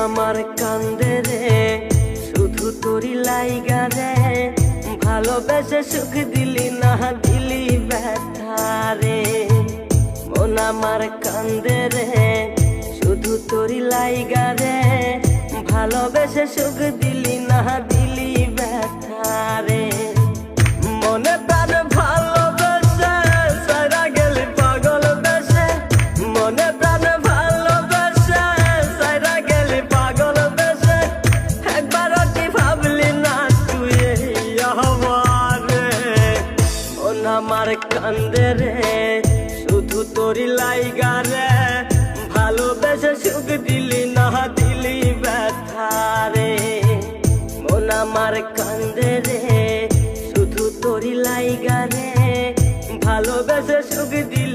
আমার কান্দে রে শুধু তোরি লাইগা রে, ভালোবেসে সুখ দিলি না দিলি ব্যথা রে। মন আমার কান্দে রে শুধু তোরি লাইগা রে, ভালোবেসে সুখ দিলি না দিলি ব্যথা রে। মনে প্রাণ ভালোবেসে সারা গেলি পাগল বেশে, মনে প্রাণ ভালোবেসে সারা গেলি পাগল বেশে, একবারও কি ভাবলি না তুই আমার রে। মন আমার কান্দে রে শুধু তোরি লাইগা রে, ভালোবেসে সুখ দিলি না দিলি ব্যথা রে। মন আমার কান্দে রে শুধু তোরি লাইগা রে, ভালোবেসে সুখ দিলি